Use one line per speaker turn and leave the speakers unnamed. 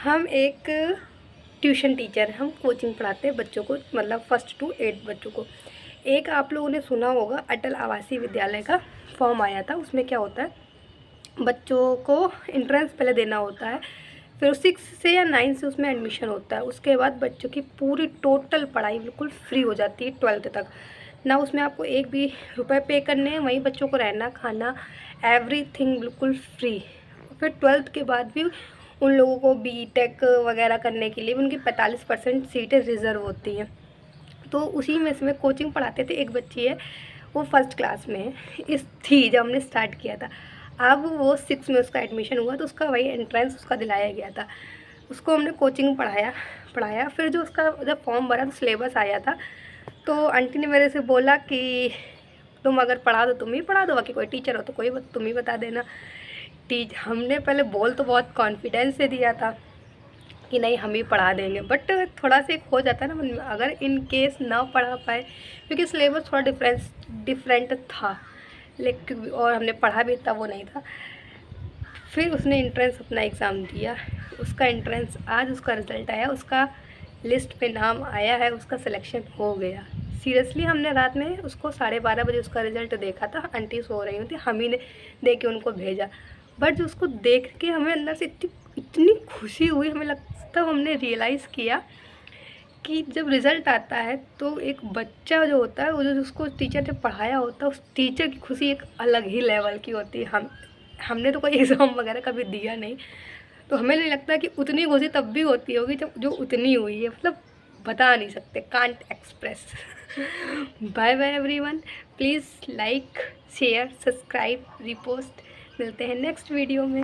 हम एक tuition teacher, हम कोचिंग पढ़ाते हैं बच्चों को, मतलब फर्स्ट टू 8 बच्चों को। एक आप लोगों ने सुना होगा अटल आवासीय विद्यालय का फॉर्म आया था। उसमें क्या होता है, बच्चों को एंट्रेंस पहले देना होता है, फिर 6 से या 9 से उसमें एडमिशन होता है। उसके बाद बच्चों की पूरी टोटल पढ़ाई बिल्कुल फ्री हो जाती है 12th तक। ना उसमें आपको एक भी रुपए पे करने हैं, वहीं बच्चों को रहना खाना एवरीथिंग बिल्कुल फ्री। फिर 12th के बाद भी उन लोगों को बीटेक वगैरह करने के लिए उनकी 45% सीटें रिज़र्व होती हैं। तो उसी में से मैं कोचिंग पढ़ाते थे। एक बच्ची है, वो फर्स्ट क्लास में है, इस थी जब हमने स्टार्ट किया था। अब वो 6 में उसका एडमिशन हुआ, तो उसका वही एंट्रेंस उसका दिलाया गया था। उसको हमने कोचिंग पढ़ाया। फिर जो उसका जब फॉर्म भरा तो सिलेबस आया था, तो आंटी ने मेरे से बोला कि तुम अगर पढ़ा दो तुम ही पढ़ा दो, बाकी कोई टीचर हो तो कोई तुम ही बता देना। हमने पहले बोल तो बहुत कॉन्फिडेंस से दिया था कि नहीं हम ही पढ़ा देंगे, बट थोड़ा सा एक हो जाता है ना मन में, अगर इन केस ना पढ़ा पाए, क्योंकि सिलेबस थोड़ा डिफरेंट था, लेकिन और हमने पढ़ा भी इतना वो नहीं था। फिर उसने एंट्रेंस अपना एग्ज़ाम दिया, उसका एंट्रेंस आज उसका रिज़ल्ट आया, उसका लिस्ट पे नाम आया है, उसका सिलेक्शन हो गया। सीरियसली हमने रात में उसको 12:30 बजे उसका रिज़ल्ट देखा था। आंटी सो रही थी, हम ही ने देख के उनको भेजा। बट जो उसको देख के हमें अंदर से इतनी इतनी खुशी हुई, हमें तब हमने रियलाइज़ किया कि जब रिज़ल्ट आता है तो एक बच्चा जो होता है, वो जो उसको टीचर ने पढ़ाया होता है, उस टीचर की खुशी एक अलग ही लेवल की होती है। हमने तो कोई एग्ज़ाम वगैरह कभी दिया नहीं, तो हमें नहीं लगता कि उतनी खुशी तब भी होती होगी जब जो उतनी हुई है, मतलब बता नहीं सकते, can't express. Bye bye everyone, please like share subscribe repost. मिलते हैं नेक्स्ट वीडियो में।